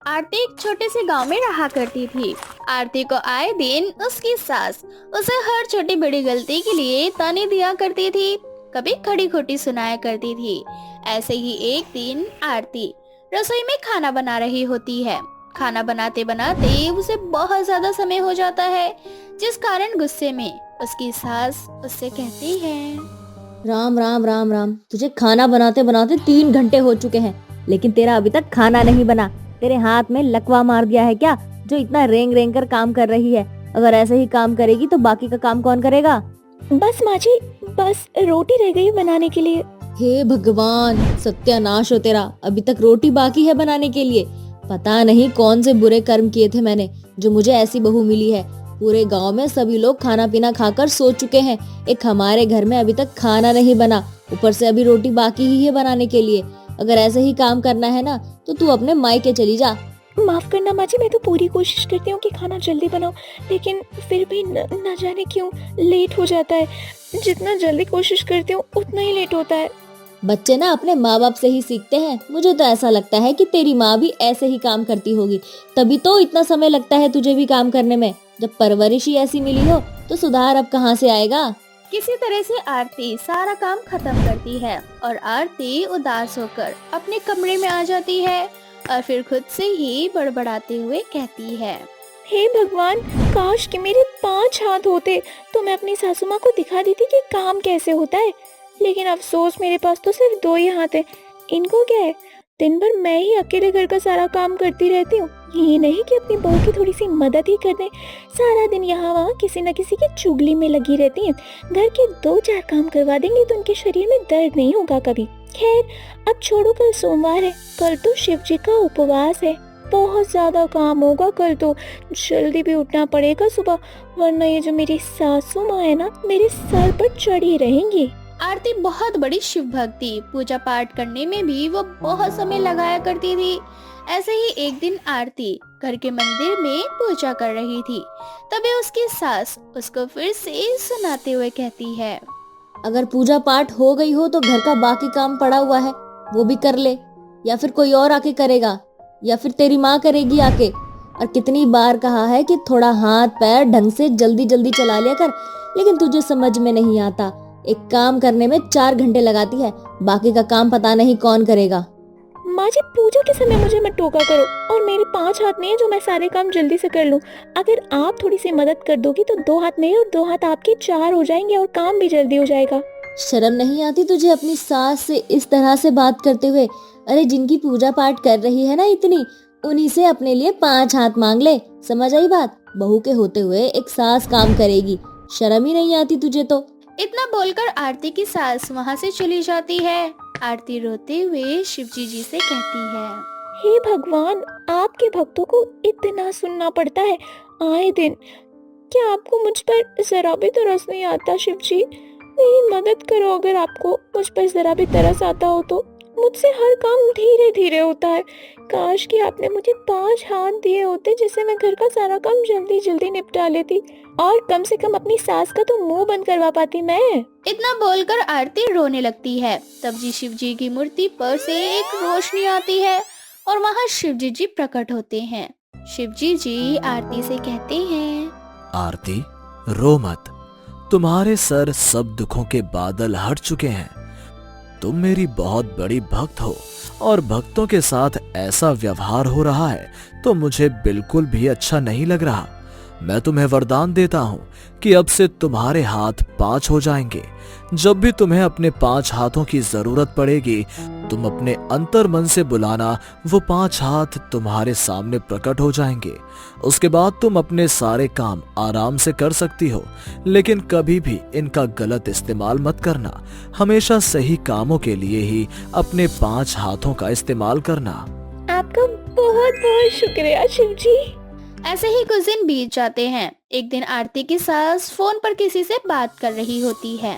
आरती एक छोटे से गांव में रहा करती थी। आरती को आए दिन उसकी सास उसे हर छोटी बड़ी गलती के लिए ताने दिया करती थी, कभी खड़ी खोटी सुनाया करती थी। ऐसे ही एक दिन आरती रसोई में खाना बना रही होती है। खाना बनाते बनाते उसे बहुत ज्यादा समय हो जाता है, जिस कारण गुस्से में उसकी सास उससे कहती है। राम राम राम राम, तुझे खाना बनाते बनाते 3 घंटे हो चुके हैं, लेकिन तेरा अभी तक खाना नहीं बना। तेरे हाथ में लकवा मार दिया है क्या, जो इतना रेंग रेंग कर काम कर रही है? अगर ऐसे ही काम करेगी तो बाकी का काम कौन करेगा? बस माँ जी, बस रोटी रह गई बनाने के लिए। हे भगवान, सत्यानाश हो तेरा, अभी तक रोटी बाकी है बनाने के लिए। पता नहीं कौन से बुरे कर्म किए थे मैंने, जो मुझे ऐसी बहू मिली है। पूरे गांव में सभी लोग खाना पीना खाकर सो चुके हैं, एक हमारे घर में अभी तक खाना नहीं बना, ऊपर से अभी रोटी बाकी ही है बनाने के लिए। अगर ऐसे ही काम करना है ना तो तू अपने मायके चली जा। माफ करना माँ जी, मैं तो पूरी कोशिश करती हूँ कि खाना जल्दी बनाऊं, लेकिन फिर भी न जाने क्यों लेट हो जाता है। जितना जल्दी कोशिश करती हूँ उतना ही लेट होता है। बच्चे ना अपने माँ बाप से ही सीखते हैं। मुझे तो ऐसा लगता है कि तेरी माँ भी ऐसे ही काम करती होगी, तभी तो इतना समय लगता है तुझे भी काम करने में। जब परवरिश ही ऐसी मिली हो तो सुधार अब कहाँ से आएगा? किसी तरह से आरती सारा काम खत्म करती है और आरती उदास होकर अपने कमरे में आ जाती है और फिर खुद से ही बड़बड़ाते हुए कहती है। हे भगवान, काश कि मेरे 5 हाथ होते तो मैं अपनी सासू माँ को दिखा देती कि काम कैसे होता है। लेकिन अफसोस, मेरे पास तो सिर्फ 2 ही हाथ है। इनको क्या है, दिन भर मैं ही अकेले घर का सारा काम करती रहती हूँ। ये नहीं कि अपनी बहू की थोड़ी सी मदद ही कर दें। सारा दिन यहाँ वहाँ किसी न किसी की चुगली में लगी रहती हैं। घर के 2-4 काम करवा देंगे तो उनके शरीर में दर्द नहीं होगा कभी। खैर, अब छोड़ो, कल सोमवार है, कल तो शिव जी का उपवास है। बहुत ज्यादा काम होगा कल तो। जल्दी भी उठना पड़ेगा सुबह, वरना ये जो मेरी सासू माँ है ना, मेरे सर पर चढ़ी रहेंगी। आरती बहुत बड़ी शिव भक्त थी, पूजा पाठ करने में भी वो बहुत समय लगाया करती थी। ऐसे ही एक दिन आरती घर के मंदिर में पूजा कर रही थी, तभी उसकी सास उसको फिर से सुनाते हुए कहती है। अगर पूजा पाठ हो गई हो तो घर का बाकी काम पड़ा हुआ है, वो भी कर ले, या फिर कोई और आके करेगा, या फिर तेरी माँ करेगी आके। और कितनी बार कहा है कि थोड़ा हाथ पैर ढंग से जल्दी जल्दी चला लिया कर, लेकिन तुझे समझ में नहीं आता। एक काम करने में 4 घंटे लगाती है, बाकी का काम पता नहीं कौन करेगा। माँ जी, पूजा के समय मुझे मत टोका करो। और मेरे 5 हाथ नहीं है जो मैं सारे काम जल्दी से कर लूँ। अगर आप थोड़ी सी मदद कर दोगी तो 2 हाथ मेरे और 2 हाथ आपके 4 हो जाएंगे और काम भी जल्दी हो जाएगा। शर्म नहीं आती तुझे अपनी सास से इस तरह से बात करते हुए? अरे जिनकी पूजा पाठ कर रही है ना इतनी, उन्हीं से अपने लिए 5 हाथ मांग ले। समझ आई बात? बहू के होते हुए एक सास काम करेगी, शर्म ही नहीं आती तुझे तो? इतना बोलकर आरती की सास वहाँ से चली जाती है। आरती रोते हुए शिवजी जी से कहती है। हे भगवान, आपके भक्तों को इतना सुनना पड़ता है आए दिन। क्या आपको मुझ पर जरा भी तरस नहीं आता? शिव जी, मेरी मदद करो। अगर आपको मुझ पर जरा भी तरस आता हो तो। मुझसे हर काम धीरे धीरे होता है। काश कि आपने मुझे 5 हाथ दिए होते, जिससे मैं घर का सारा काम जल्दी जल्दी निपटा लेती, और कम से कम अपनी सास का तो मुंह बंद करवा पाती मैं। इतना बोलकर आरती रोने लगती है। तब जी शिव जी की मूर्ति पर से एक रोशनी आती है और वहाँ शिवजी जी प्रकट होते हैं। शिवजी जी आरती से कहते हैं। आरती, रो मत। तुम्हारे सर सब दुखों के बादल हट चुके हैं। तुम मेरी बहुत बड़ी भक्त हो और भक्तों के साथ ऐसा व्यवहार हो रहा है तो मुझे बिल्कुल भी अच्छा नहीं लग रहा। मैं तुम्हें वरदान देता हूं कि अब से तुम्हारे हाथ 5 हो जाएंगे। जब भी तुम्हें अपने 5 हाथों की जरूरत पड़ेगी, तुम अपने अंतर मन से बुलाना, वो 5 हाथ तुम्हारे सामने प्रकट हो जाएंगे। उसके बाद तुम अपने सारे काम आराम से कर सकती हो, लेकिन कभी भी इनका गलत इस्तेमाल मत करना। हमेशा सही कामों के लिए ही अपने 5 हाथों का इस्तेमाल करना। आपका बहुत बहुत शुक्रिया शिव जी। ऐसे ही कुछ दिन बीत जाते हैं। एक दिन आरती की सास फोन पर किसी से बात कर रही होती है।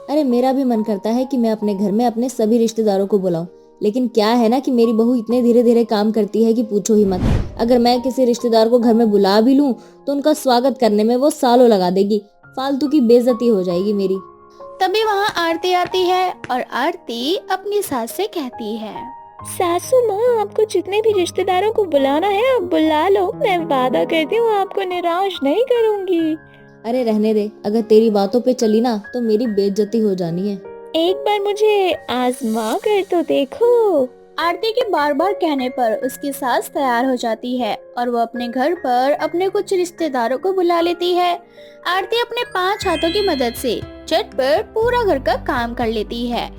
अरे मेरा भी मन करता है कि मैं अपने घर में अपने सभी रिश्तेदारों को बुलाऊं, लेकिन क्या है ना कि मेरी बहू इतने धीरे धीरे काम करती है कि पूछो ही मत। अगर मैं किसी रिश्तेदार को घर में बुला भी लूं तो उनका स्वागत करने में वो सालों लगा देगी। फालतू की बेइज्जती हो जाएगी मेरी। तभी वहाँ आरती आती है और आरती अपनी सास से कहती है। सासू माँ, आपको जितने भी रिश्तेदारों को बुलाना है आप बुला लो, मैं वादा करती हूँ आपको निराश नहीं करूँगी। अरे रहने दे, अगर तेरी बातों पे चली ना तो मेरी बेइज्जती हो जानी है। एक बार मुझे आजमा कर तो देखो। आरती के बार बार कहने पर उसकी सास तैयार हो जाती है और वो अपने घर पर अपने कुछ रिश्तेदारों को बुला लेती है। आरती अपने 5 हाथों की मदद से झटपट पूरा घर का काम कर लेती है।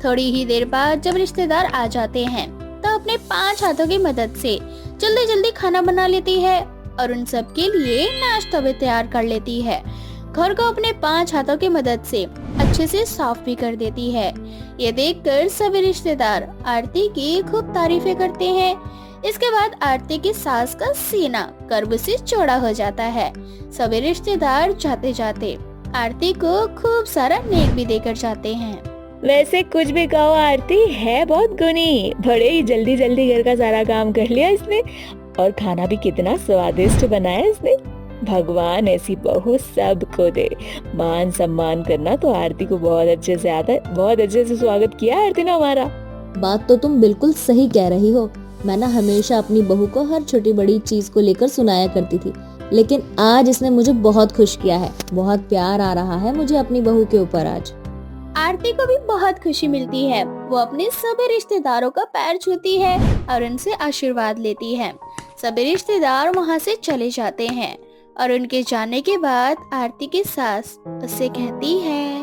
थोड़ी ही देर बाद जब रिश्तेदार आ जाते हैं तो अपने 5 हाथों की मदद से जल्दी जल्दी खाना बना लेती है और उन सब के लिए नाश्ता भी तैयार कर लेती है। घर को अपने 5 हाथों की मदद से अच्छे से साफ भी कर देती है। ये देखकर सभी रिश्तेदार आरती की खूब तारीफें करते हैं। इसके बाद आरती की सास का सीना गर्व से चौड़ा हो जाता है। सभी रिश्तेदार जाते जाते आरती को खूब सारा नेक भी देकर जाते हैं। वैसे कुछ भी कहो, आरती है बहुत गुणी। बड़े ही जल्दी जल्दी घर का सारा काम कर लिया इसने, और खाना भी कितना स्वादिष्ट बनाया इसने। भगवान ऐसी बहू सबको दे। मान सम्मान करना तो आरती को बहुत अच्छे से आता है। बहुत अच्छे से स्वागत किया आरती ने हमारा। बात तो तुम बिल्कुल सही कह रही हो। मैं ना हमेशा अपनी बहू को हर छोटी बड़ी चीज को लेकर सुनाया करती थी, लेकिन आज इसने मुझे बहुत खुश किया है। बहुत प्यार आ रहा है मुझे अपनी बहू के ऊपर आज। आरती को भी बहुत खुशी मिलती है। वो अपने सभी रिश्तेदारों का पैर छूती है और उनसे आशीर्वाद लेती है। सभी रिश्तेदार वहाँ से चले जाते हैं और उनके जाने के बाद आरती की सास उससे कहती है,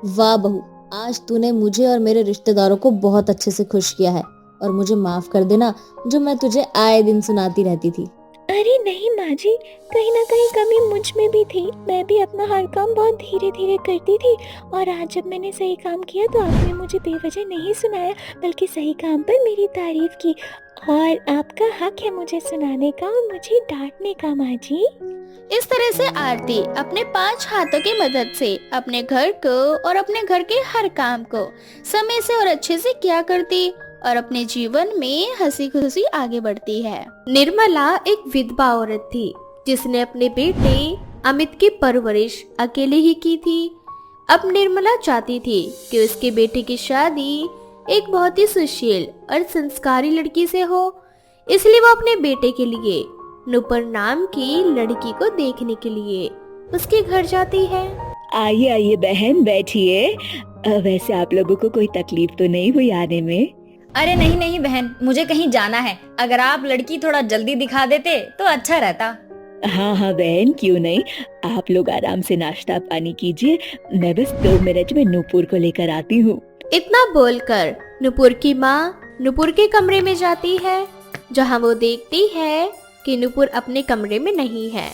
वाह बहू, आज तूने मुझे और मेरे रिश्तेदारों को बहुत अच्छे से खुश किया है, और मुझे माफ कर देना जो मैं तुझे आए दिन सुनाती रहती थी। अरे नहीं माँ जी, कहीं ना कहीं कमी मुझ में भी थी। मैं भी अपना हर काम बहुत धीरे धीरे करती थी, और आज जब मैंने सही काम किया तो आपने मुझे बेवजह नहीं सुनाया, बल्कि सही काम पर मेरी तारीफ की। और आपका हक है मुझे सुनाने का और मुझे डांटने का माँ जी। इस तरह से आरती अपने 5 हाथों की मदद से अपने घर को और अपने घर के हर काम को समय से और अच्छे से किया करती और अपने जीवन में हंसी खुशी आगे बढ़ती है। निर्मला एक विधवा औरत थी जिसने अपने बेटे अमित की परवरिश अकेले ही की थी। अब निर्मला चाहती थी कि उसके बेटे की शादी एक बहुत ही सुशील और संस्कारी लड़की से हो, इसलिए वो अपने बेटे के लिए नुपुर नाम की लड़की को देखने के लिए उसके घर जाती है। आइए आइए बहन, बैठिए। वैसे आप लोगों को कोई तकलीफ तो नहीं हुई आने में? अरे नहीं नहीं बहन, मुझे कहीं जाना है। अगर आप लड़की थोड़ा जल्दी दिखा देते तो अच्छा रहता। हाँ हाँ बहन, क्यों नहीं। आप लोग आराम से नाश्ता पानी कीजिए, मैं बस 2 मिनट में नूपुर को लेकर आती हूँ। इतना बोलकर नुपुर की माँ नुपुर के कमरे में जाती है, जहाँ वो देखती है कि नुपुर अपने कमरे में नहीं है।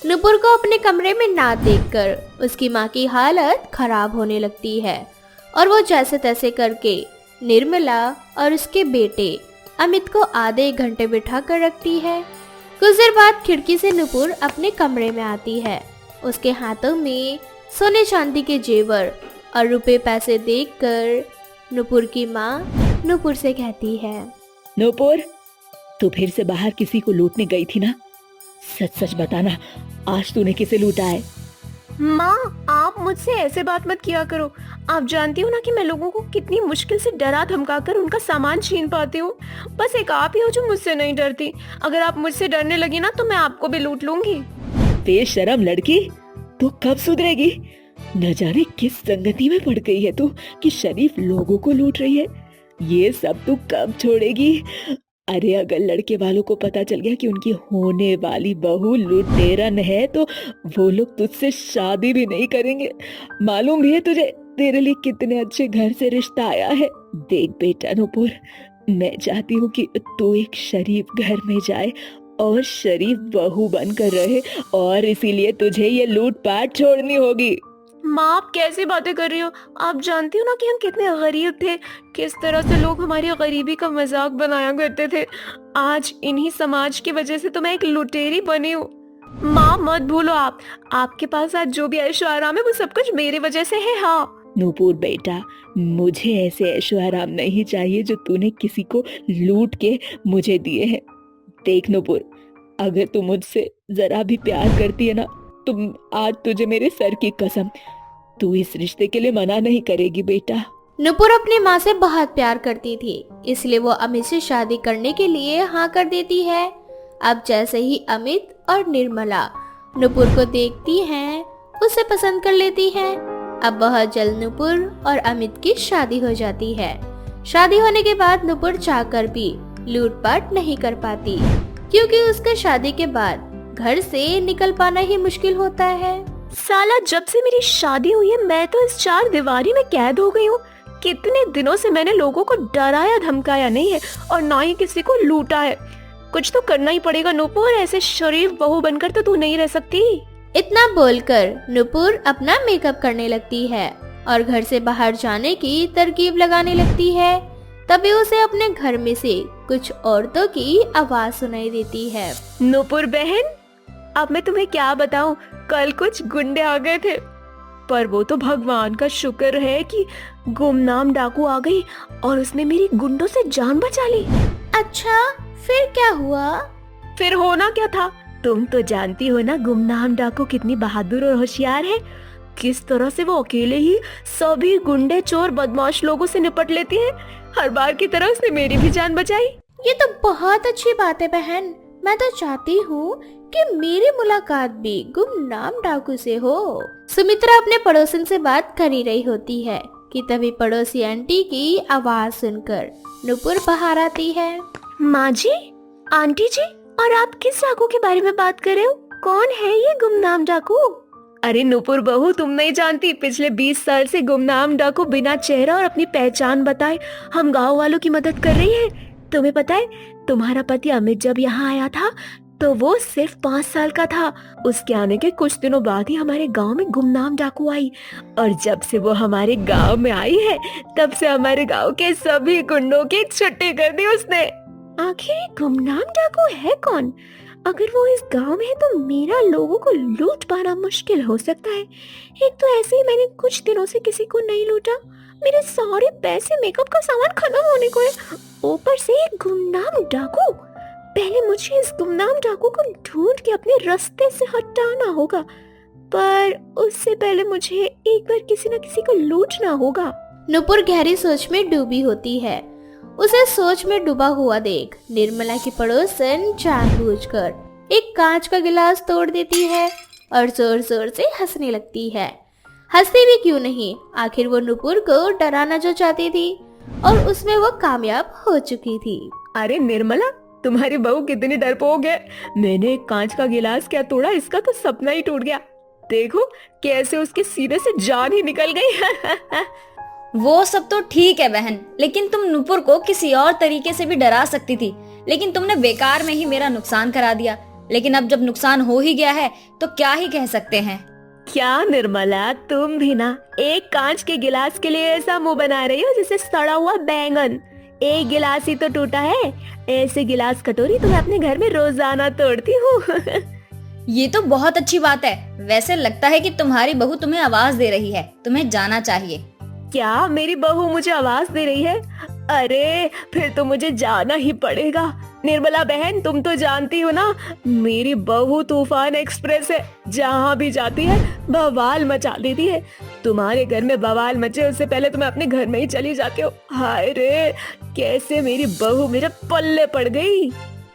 नुपुर को अपने कमरे में ना देखकर उसकी माँ की हालत खराब होने लगती है और वो जैसे तैसे करके निर्मला और उसके बेटे अमित को आधे 1 घंटे बिठा कर रखती है। कुछ देर बाद खिड़की से नुपुर अपने कमरे में आती है। उसके हाथों में सोने चांदी के जेवर और रुपए पैसे देखकर नुपुर की माँ नुपुर से कहती है, नूपुर, तू फिर से बाहर किसी को लूटने गई थी ना? सच सच बताना, आज तूने किसे लूटा है? माँ, आप मुझसे ऐसे बात मत किया करो। आप जानती हो ना कि मैं लोगों को कितनी मुश्किल से डरा धमका कर उनका सामान छीन पाती हूँ। बस एक आप ही हो जो मुझसे नहीं डरती। अगर आप मुझसे डरने लगी ना तो मैं आपको भी लूट लूंगी। बेशरम लड़की, तू कब सुधरेगी? न जाने किस संगति में पड़ गई है तू कि शरीफ लोगों को लूट रही है। ये सब तू कब छोड़ेगी? अरे अगर लड़के वालों को पता चल गया कि उनकी होने वाली बहू लुटेरन है तो वो लोग तुझसे शादी भी नहीं करेंगे। मालूम भी है तुझे तेरे लिए कितने अच्छे घर से रिश्ता आया है। देख बेटा नूपुर, मैं चाहती हूँ कि तू एक शरीफ घर में जाए और शरीफ बहू बनकर रहे, और इसीलिए तुझे ये लूटपाट छोड़नी होगी। माँ, आप कैसी बातें कर रही हो? आप जानती हो ना कि हम कितने गरीब थे, किस तरह से लोग हमारी गरीबी का मजाक बनाया करते थे। आज इन्हीं समाज की वजह से तो मैं एक लुटेरी बनी हूँ। माँ मत भूलो, आपके पास आज जो भी ऐशो आराम है वो सब कुछ मेरी वजह से है। हाँ नूपुर बेटा, मुझे ऐसे ऐशो आराम नहीं चाहिए जो तूने किसी को लूट के मुझे दिए हैं। देख नूपुर, अगर तू मुझसे जरा भी प्यार करती है ना, तुम आज तुझे मेरे सर की कसम, तू इस रिश्ते के लिए मना नहीं करेगी बेटा। नुपुर अपनी माँ से बहुत प्यार करती थी, इसलिए वो अमित से शादी करने के लिए हाँ कर देती है। अब जैसे ही अमित और निर्मला नुपुर को देखती हैं, उसे पसंद कर लेती हैं। अब बहुत जल्द नुपुर और अमित की शादी हो जाती है। शादी होने के बाद नुपुर चाहकर भी लूटपाट नहीं कर पाती, क्योंकि उसका शादी के बाद घर से निकल पाना ही मुश्किल होता है। साला जब से मेरी शादी हुई है मैं तो इस चार दीवारी में कैद हो गई हूँ। कितने दिनों से मैंने लोगों को डराया धमकाया नहीं है और ना ही किसी को लूटा है। कुछ तो करना ही पड़ेगा नुपुर, ऐसे शरीफ बहू बनकर तो तू नहीं रह सकती। इतना बोलकर नुपुर अपना मेकअप करने लगती है और घर से बाहर जाने की तरकीब लगाने लगती है। तभी उसे अपने घर में से कुछ औरतों की आवाज सुनाई देती है। नुपुर बहन, अब मैं तुम्हें क्या बताऊं, कल कुछ गुंडे आ गए थे, पर वो तो भगवान का शुक्र है कि गुमनाम डाकू आ गई और उसने मेरी गुंडों से जान बचा ली। अच्छा, फिर क्या हुआ? फिर होना क्या था, तुम तो जानती हो ना गुमनाम डाकू कितनी बहादुर और होशियार है। किस तरह से वो अकेले ही सभी गुंडे चोर बदमाश लोगों से निपट लेती है। हर बार की तरह उसने मेरी भी जान बचाई। ये तो बहुत अच्छी बात है बहन। मैं तो चाहती हूँ कि मेरी मुलाकात भी गुमनाम डाकू से हो। सुमित्रा अपने पड़ोसन से बात कर ही रही होती है कि तभी पड़ोसी आंटी की आवाज सुनकर नुपुर बाहर आती है। माँ जी, आंटी जी, और आप किस डाकू के बारे में बात कर रहे हो? कौन है ये गुमनाम डाकू? अरे नुपुर बहू, तुम नहीं जानती, पिछले 20 साल से गुमनाम डाकू बिना चेहरा और अपनी पहचान बताए हम गांव वालों की मदद कर रही है। तुम्हें पता है, तुम्हारा पति अमित जब यहाँ आया था तो वो सिर्फ 5 साल का था। उसके आने के कुछ दिनों बाद ही हमारे गांव में गुमनाम डाकू आई, और जब से वो हमारे गांव में आई है तब से हमारे गांव के सभी गुंडों की छुट्टी कर दी उसने। आखिर गुमनाम डाकू है कौन? अगर वो इस गांव में है तो मेरा लोगों को लूट पाना मुश्किल हो सकता है। एक तो ऐसे ही मैंने कुछ दिनों से किसी को नहीं लूटा, मेरे सारे पैसे मेकअप का सामान खत्म होने को है, ऊपर से एक गुमनाम डाकू। पहले मुझे इस गुमनाम डाकू को ढूंढ के अपने रास्ते से हटाना होगा, पर उससे पहले मुझे एक बार किसी न किसी को लूटना होगा। नुपुर गहरी सोच में डूबी होती है। उसे सोच में डूबा हुआ देख निर्मला की पड़ोसन जानबूझकर एक कांच का गिलास तोड़ देती है और जोर जोर से हंसने लगती है। हंसती भी क्यों नहीं, आखिर वो नुपुर को डराना जो चाहती थी और उसमें वो कामयाब हो चुकी थी। अरे निर्मला, तुम्हारी बहू कितनी डरपोक है। मैंने एक कांच का गिलास क्या तोड़ा, इसका तो सपना ही टूट गया। देखो कैसे उसके सीने से जान ही निकल गई। वो सब तो ठीक है बहन, लेकिन तुम नुपुर को किसी और तरीके से भी डरा सकती थी, लेकिन तुमने बेकार में ही मेरा नुकसान करा दिया। लेकिन अब जब नुकसान हो ही गया है तो क्या ही कह सकते हैं। क्या निर्मला, तुम भी ना एक कांच के गिलास के लिए ऐसा मुंह बना रही हो जैसे सड़ा हुआ बैंगन। एक गिलास ही तो टूटा है, ऐसे गिलास कटोरी तो मैं अपने घर में रोजाना तोड़ती हूँ। ये तो बहुत अच्छी बात है। वैसे लगता है कि तुम्हारी बहू तुम्हें आवाज दे रही है, तुम्हें जाना चाहिए। क्या मेरी बहू मुझे आवाज दे रही है? अरे फिर तो मुझे जाना ही पड़ेगा। निर्मला बहन, तुम तो जानती हो ना, मेरी बहू तूफान एक्सप्रेस है, जहाँ भी जाती है बवाल मचा देती है। तुम्हारे घर में बवाल मचे उससे पहले तो मैं अपने घर में ही चली जाती हूँ। हाय रे, कैसे मेरी बहू मेरे पल्ले पड़ गई।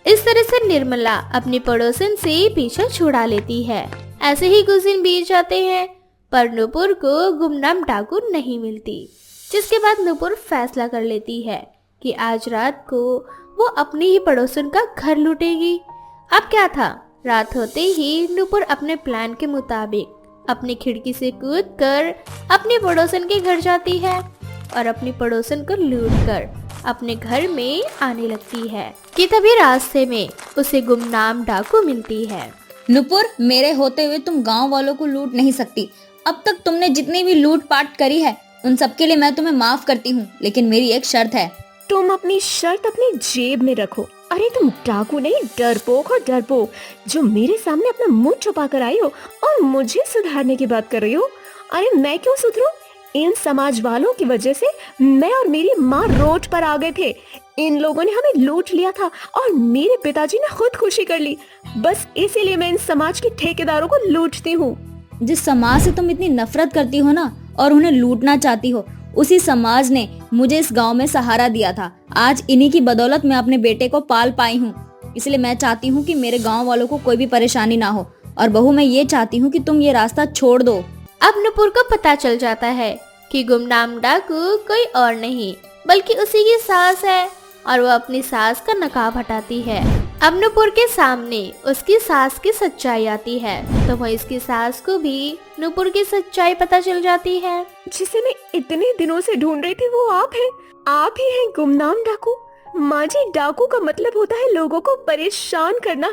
इस तरह से निर्मला अपनी पड़ोसन से पीछा छुड़ा लेती है। ऐसे ही कुछ दिन बीत जाते हैं, पर नुपुर को गुमनाम डाकू नहीं मिलती, जिसके बाद नुपुर फैसला कर लेती है कि आज रात को वो अपनी ही पड़ोसन का घर लूटेगी। अब क्या था, रात होते ही नुपुर अपने प्लान के मुताबिक अपनी खिड़की से कूदकर अपने पड़ोसन के घर जाती है और अपनी पड़ोसन को लूटकर अपने घर में आने लगती है कि तभी रास्ते में उसे गुमनाम डाकू मिलती है। नुपुर, मेरे होते हुए तुम गांव वालों को लूट नहीं सकती। अब तक तुमने जितनी भी लूट पाट करी है उन सब के लिए मैं तुम्हें माफ करती हूँ, लेकिन मेरी एक शर्त है। तुम अपनी शर्त अपनी जेब में रखो। अरे तुम डाकू नहीं, डरपोक और डरपोक, जो मेरे सामने अपना मुंह छुपा कर आई हो और मुझे सुधारने की बात कर रही हो। अरे मैं क्यों सुधरूं? इन समाज वालों की वजह से मैं और मेरी माँ रोड पर आ गए थे। इन लोगों ने हमें लूट लिया था और मेरे पिताजी ने खुदकुशी कर ली। बस इसीलिए मैं इन समाज के ठेकेदारों को लूटती हूँ। जिस समाज से तुम इतनी नफरत करती हो ना और उन्हें लूटना चाहती हो, उसी समाज ने मुझे इस गांव में सहारा दिया था। आज इन्हीं की बदौलत मैं अपने बेटे को पाल पाई हूँ। इसलिए मैं चाहती हूँ कि मेरे गांव वालों को कोई भी परेशानी ना हो। और बहू, मैं ये चाहती हूँ कि तुम ये रास्ता छोड़ दो। अब नुपुर को पता चल जाता है कि गुमनाम डाकू कोई और नहीं बल्कि उसी की सास है और वो अपनी सास का नकाब हटाती है। अब नुपुर के सामने उसकी सास की सच्चाई आती है तो वह इसकी सास को भी नुपुर की सच्चाई पता चल जाती है। जिसे मैं इतने दिनों से ढूंढ रही थी वो आप हैं। आप ही हैं गुमनाम डाकू। माँ जी, डाकू का मतलब होता है लोगों को परेशान करना,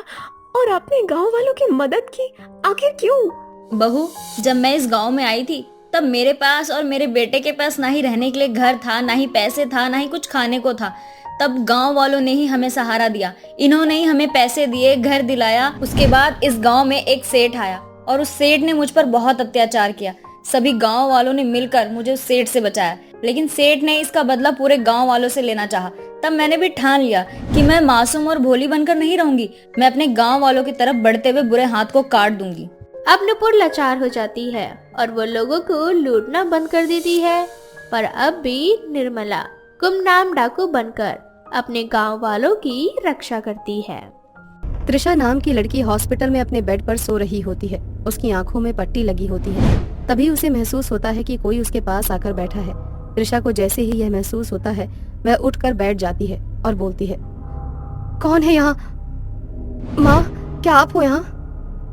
और आपने गांव वालों की मदद की। आखिर क्यों? बहू, जब मैं इस गांव में आई थी तब मेरे पास और मेरे बेटे के पास ना ही रहने के लिए घर था, ना ही पैसे था, ना ही कुछ खाने को था। तब गांव वालों ने ही हमें सहारा दिया। इन्होंने ही हमें पैसे दिए, घर दिलाया। उसके बाद इस गांव में एक सेठ आया और उस सेठ ने मुझ पर बहुत अत्याचार किया। सभी गांव वालों ने मिलकर मुझे उस सेठ से बचाया, लेकिन सेठ ने इसका बदला पूरे गांव वालों से लेना चाहा। तब मैंने भी ठान लिया कि मैं मासूम और भोली बनकर नहीं रहूंगी। मैं अपने गांव वालों की तरफ बढ़ते हुए बुरे हाथ को काट दूंगी। अब नुपुर लाचार हो जाती है और वो लोगों को लूटना बंद कर देती है। पर अब भी निर्मला गुमनाम डाकू बनकर अपने गांव वालों की रक्षा करती है। त्रिशा नाम की लड़की हॉस्पिटल में अपने बेड पर सो रही होती है। उसकी आंखों में पट्टी लगी होती है। तभी उसे महसूस होता है कि कोई उसके पास आकर बैठा है। त्रिशा को जैसे ही यह महसूस होता है वह उठकर बैठ जाती है और बोलती है, कौन है यहाँ? माँ, क्या आप हो यहाँ?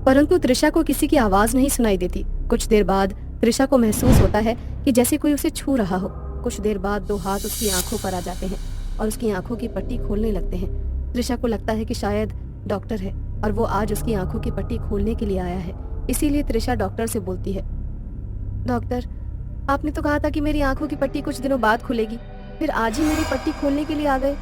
परंतु त्रिशा को किसी की आवाज नहीं सुनाई देती। कुछ देर बाद त्रिशा को महसूस होता है कि जैसे कोई उसे छू रहा हो। कुछ देर बाद दो हाथ उसकी आंखों पर आ जाते हैं और उसकी आंखों की पट्टी खोलने लगते हैं। त्रिशा को लगता है कि शायद डॉक्टर है और वो आज उसकी आंखों की पट्टी खोलने के लिए आया है। इसीलिए त्रिशा डॉक्टर से बोलती है, डॉक्टर, आपने तो कहा था कि मेरी आंखों की पट्टी कुछ दिनों बाद खुलेगी, फिर आज ही मेरी पट्टी खोलने के लिए आ गए।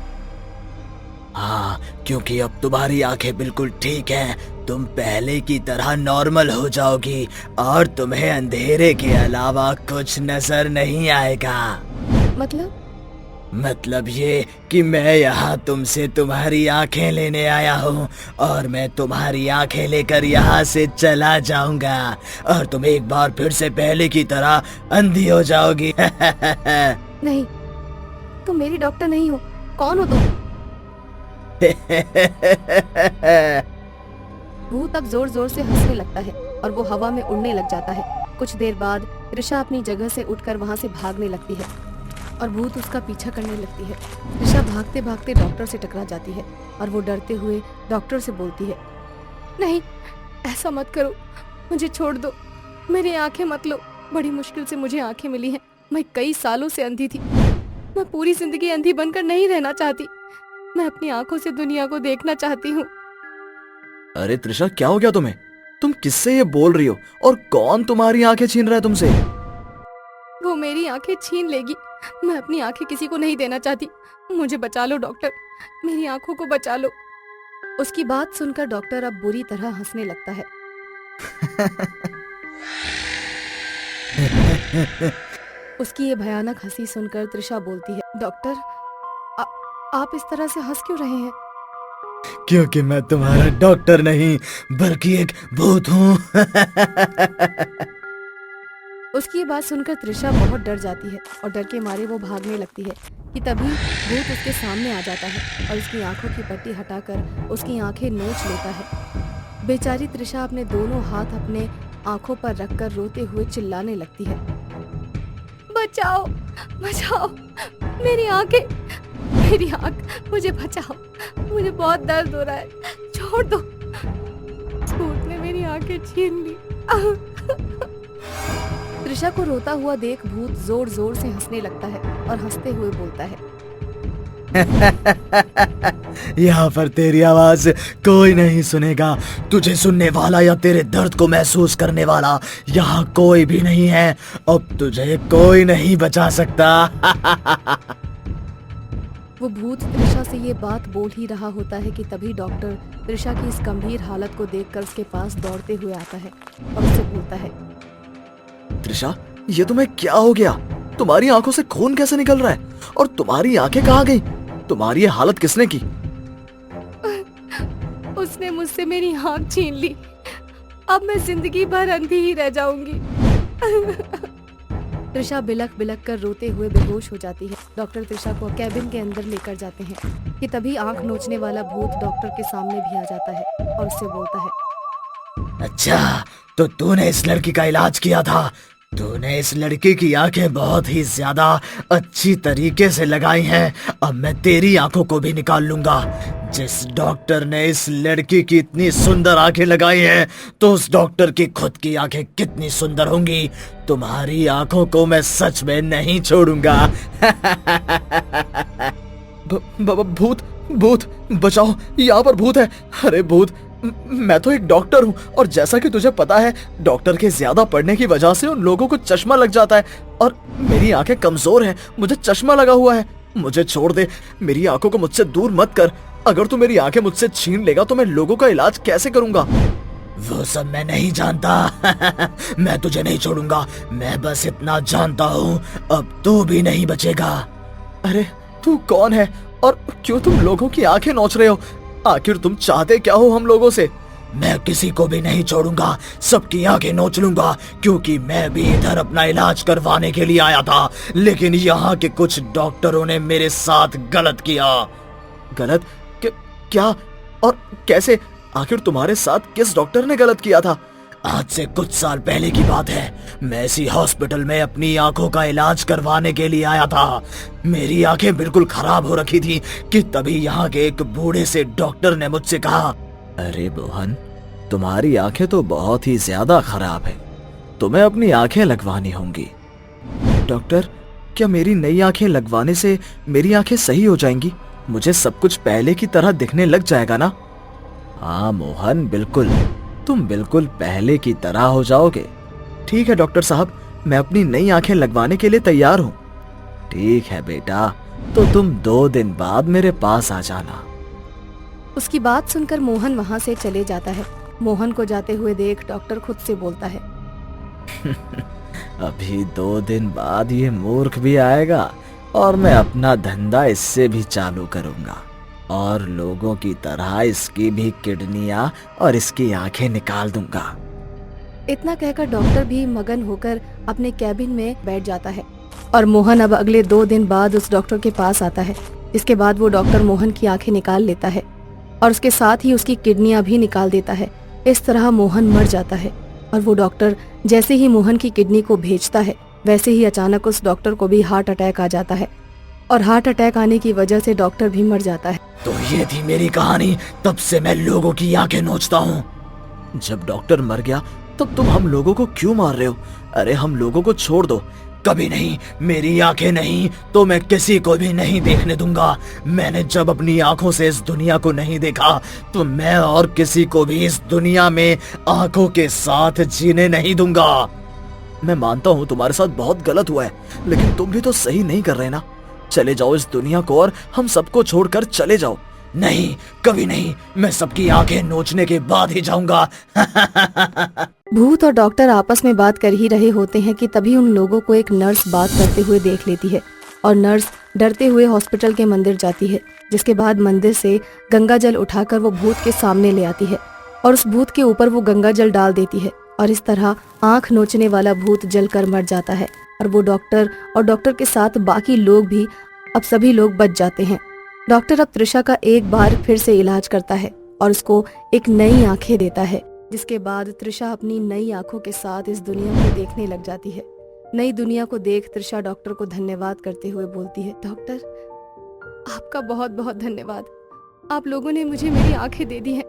हाँ, क्योंकि अब तुम्हारी आंखें बिल्कुल ठीक हैं। तुम पहले की तरह नॉर्मल हो जाओगी और तुम्हें अंधेरे के अलावा कुछ नजर नहीं आएगा। मतलब ये कि मैं यहाँ तुमसे तुम्हारी आंखें लेने आया हूँ और मैं तुम्हारी आंखें लेकर यहाँ से चला जाऊंगा और तुम एक बार फिर से पहले की तरह अंधी हो जाओगी। नहीं, तुम मेरी डॉक्टर नहीं हो। कौन हो तुम? भूत अब जोर जोर से हंसने लगता है और वो हवा में उड़ने लग जाता है। कुछ देर बाद त्रिशा अपनी जगह से उठकर वहाँ से भागने लगती है और भूत उसका पीछा करने लगती है। त्रिशा भागते भागते डॉक्टर से टकरा जाती है और वो डरते हुए डॉक्टर से बोलती है, नहीं, ऐसा मत करो, मुझे छोड़ दो, मेरी आंखें मत लो। बड़ी मुश्किल से मुझे आंखें मिली हैं। मैं कई सालों से अंधी थी। मैं पूरी जिंदगी अंधी बनकर नहीं रहना चाहती। मैं अपनी आंखों से दुनिया को देखना चाहती हूँ। अरे त्रिशा, क्या हो गया तुम्हें? तुम किससे ये बोल रही हो और कौन तुम्हारी आंखें छीन रहा है तुमसे? वो मेरी आंखें छीन लेगी। मैं अपनी आंखें किसी को नहीं देना चाहती। मुझे बचा लो डॉक्टर, मेरी आंखों को बचा लो। उसकी बात सुनकर डॉक्टर अब बुरी तरह हंसने लगता है। उसकी ये भयानक हंसी सुनकर त्रिशा बोलती है, डॉक्टर, आप इस तरह से हंस क्यों रहे हैं? क्योंकि मैं तुम्हारा डॉक्टर नहीं बल्कि एक भूत हूँ। उसकी ये बात सुनकर त्रिशा बहुत डर जाती है और डर के मारे वो भागने लगती है कि तभी भूत उसके सामने आ जाता है और उसकी आंखों की पट्टी हटाकर उसकी आंखें नोच लेता है। बेचारी त्रिशा अपने दोनों हाथ अपने आंखों पर रखकर रोते हुए चिल्लाने लगती है, बचाओ, बचाओ, मेरी आंखें, मेरी आंख, मुझे बचाओ, मुझे बहुत दर्द हो रहा है, छोड़ दो। भूत ने मेरी आंखें छीन ली। त्रिशा को रोता हुआ देख भूत जोर जोर से हंसने लगता है और हंसते हुए बोलता है, यहाँ पर तेरी आवाज कोई नहीं सुनेगा। तुझे सुनने वाला या तेरे दर्द को महसूस करने वाला यहाँ कोई भी नहीं है। अब तुझे कोई नहीं बचा सकता। वो भूत त्रिशा से ये बात बोल ही रहा होता है कि तभी डॉक्टर त्रिशा की इस गंभीर हालत को देखकर उसके पास दौड़ते हुए आता है और उससे बोलता है, त्रिशा, ये तुम्हें क्या हो गया? तुम्हारी आंखों से खून कैसे निकल रहा है और तुम्हारी आंखें कहाँ गई? तुम्हारी ये हालत किसने की? उसने मुझसे मेरी आंख छीन ली। अब मैं जिंदगी भर अंधी ही रह जाऊंगी। त्रिशा बिलख बिलख कर रोते हुए बेहोश हो जाती है। डॉक्टर त्रिशा को कैबिन के अंदर लेकर जाते हैं कि तभी आंख नोचने वाला भूत डॉक्टर के सामने भी आ जाता है और उससे बोलता है, अच्छा, तो तूने इस लड़की का इलाज किया था। तूने इस लड़की की आंखें बहुत ही ज्यादा अच्छी तरीके से लगाई हैं। अब मैं तेरी आंखों को भी निकाल लूंगा। जिस डॉक्टर ने इस लड़की की इतनी सुंदर आंखें लगाई हैं, तो उस डॉक्टर की खुद की आंखें कितनी सुंदर होंगी। तुम्हारी आंखों को मैं सच में नहीं छोड़ूंगा। भूत भूत बचाओ, यहाँ पर भूत है। अरे भूत, मैं तो एक डॉक्टर हूँ और जैसा कि तुझे पता है, डॉक्टर के ज्यादा पढ़ने की वजह से उन लोगों को चश्मा लग जाता है और मेरी आंखें कमजोर हैं। मुझे चश्मा लगा हुआ है। मुझे छोड़ दे, मेरी आंखों को मुझसे दूर मत कर। अगर तू मेरी आंखें मुझसे छीन लेगा तो मैं लोगों का इलाज कैसे करूंगा? वो सब मैं नहीं जानता। मैं तुझे नहीं छोड़ूंगा। मैं बस इतना जानता हूँ, अब तू भी नहीं बचेगा। अरे तू कौन है और क्यों तुम लोगों की आंखें नोच रहे हो? आखिर तुम चाहते क्या हो हम लोगों से? मैं किसी को भी नहीं छोड़ूंगा, सबकी आंखें नोच लूंगा, क्योंकि मैं भी इधर अपना इलाज करवाने के लिए आया था। लेकिन यहाँ के कुछ डॉक्टरों ने मेरे साथ गलत किया। गलत? क्या और कैसे? आखिर तुम्हारे साथ किस डॉक्टर ने गलत किया था? आज से कुछ साल पहले की बात है। मैं इसी हॉस्पिटल में अपनी आंखों का इलाज करवाने के लिए आया था। मेरी आंखें बिल्कुल खराब हो रखी थी कि तभी यहाँ के एक बूढ़े से डॉक्टर ने मुझसे कहा, अरे मोहन, तुम्हारी आंखें तो बहुत ही ज्यादा खराब है, तुम्हें अपनी आंखें लगवानी होंगी। डॉक्टर, क्या मेरी नई आंखें लगवाने से मेरी आंखें सही हो जाएंगी? मुझे सब कुछ पहले की तरह दिखने लग जाएगा ना? हाँ मोहन, बिल्कुल, तुम बिल्कुल पहले की तरह हो जाओगे। ठीक है डॉक्टर साहब, मैं अपनी नई आंखें लगवाने के लिए तैयार हूँ। ठीक है बेटा, तो तुम 2 दिन बाद मेरे पास आ जाना। उसकी बात सुनकर मोहन वहाँ से चले जाता है। मोहन को जाते हुए देख डॉक्टर खुद से बोलता है, अभी 2 दिन बाद ये मूर्ख भी आएगा और मैं अपना धंधा इससे भी चालू करूंगा और लोगों की तरह इसकी भी किडनियां और इसकी आंखें निकाल दूंगा। इतना कहकर डॉक्टर भी मगन होकर अपने कैबिन में बैठ जाता है और मोहन अब अगले 2 दिन बाद उस डॉक्टर के पास आता है। इसके बाद वो डॉक्टर मोहन की आंखें निकाल लेता है और उसके साथ ही उसकी किडनियां भी निकाल देता है। इस तरह मोहन मर जाता है और वो डॉक्टर जैसे ही मोहन की किडनी को भेजता है, वैसे ही अचानक उस डॉक्टर को भी हार्ट अटैक आ जाता है और हार्ट अटैक आने की वजह से डॉक्टर भी मर जाता है। तो ये थी मेरी कहानी। तब से मैं लोगों की आंखें नोचता हूँ। जब डॉक्टर मर गया तब तुम हम लोगों को क्यों मार रहे हो? अरे हम लोगों को छोड़ दो। कभी नहीं, मेरी आंखें नहीं तो मैं किसी को भी नहीं देखने दूंगा। मैंने जब अपनी आंखों से इस दुनिया को नहीं देखा तो मैं और किसी को भी इस दुनिया में आंखों के साथ जीने नहीं दूंगा। मैं मानता हूँ तुम्हारे साथ बहुत गलत हुआ है, लेकिन तुम भी तो सही नहीं कर रहे ना। चले जाओ इस दुनिया को और हम सबको छोड़कर चले जाओ। नहीं, कभी नहीं, मैं सबकी आंखें नोचने के बाद ही जाऊंगा। भूत और डॉक्टर आपस में बात कर ही रहे होते हैं कि तभी उन लोगों को एक नर्स बात करते हुए देख लेती है और नर्स डरते हुए हॉस्पिटल के मंदिर जाती है। जिसके बाद मंदिर से गंगा जल उठाकर वो भूत के सामने ले आती है और उस भूत के ऊपर वो गंगा जल डाल देती है और इस तरह आंख नोचने वाला भूत जलकर मर जाता है और वो डॉक्टर और डॉक्टर के साथ बाकी लोग भी, अब सभी लोग बच जाते हैं। डॉक्टर अब त्रिशा का एक बार फिर से इलाज करता है और उसको एक नई आंखें देता है, जिसके बाद त्रिशा अपनी नई आंखों के साथ इस दुनिया को देखने लग जाती है। नई दुनिया को देख त्रिशा डॉक्टर को धन्यवाद करते हुए बोलती है, डॉक्टर, आपका बहुत बहुत धन्यवाद। आप लोगों ने मुझे मेरी आंखें दे दी हैं।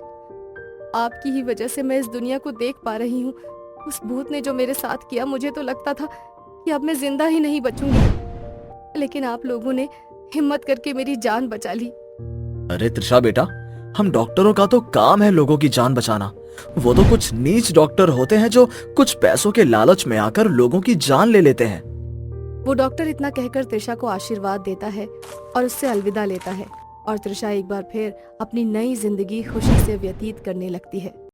आपकी ही वजह से मैं इस दुनिया को देख पा रही हूँ। उस भूत ने जो मेरे साथ किया, मुझे तो लगता था कि अब मैं जिंदा ही नहीं बचूंगी, लेकिन आप लोगों ने हिम्मत करके मेरी जान बचा ली। अरे त्रिशा बेटा, हम डॉक्टरों का तो काम है लोगों की जान बचाना। वो तो कुछ नीच डॉक्टर होते हैं जो कुछ पैसों के लालच में आकर लोगों की जान ले लेते हैं। वो डॉक्टर इतना कहकर त्रिशा को आशीर्वाद देता है और उससे अलविदा लेता है और त्रिशा एक बार फिर अपनी नई जिंदगी खुशी से व्यतीत करने लगती है।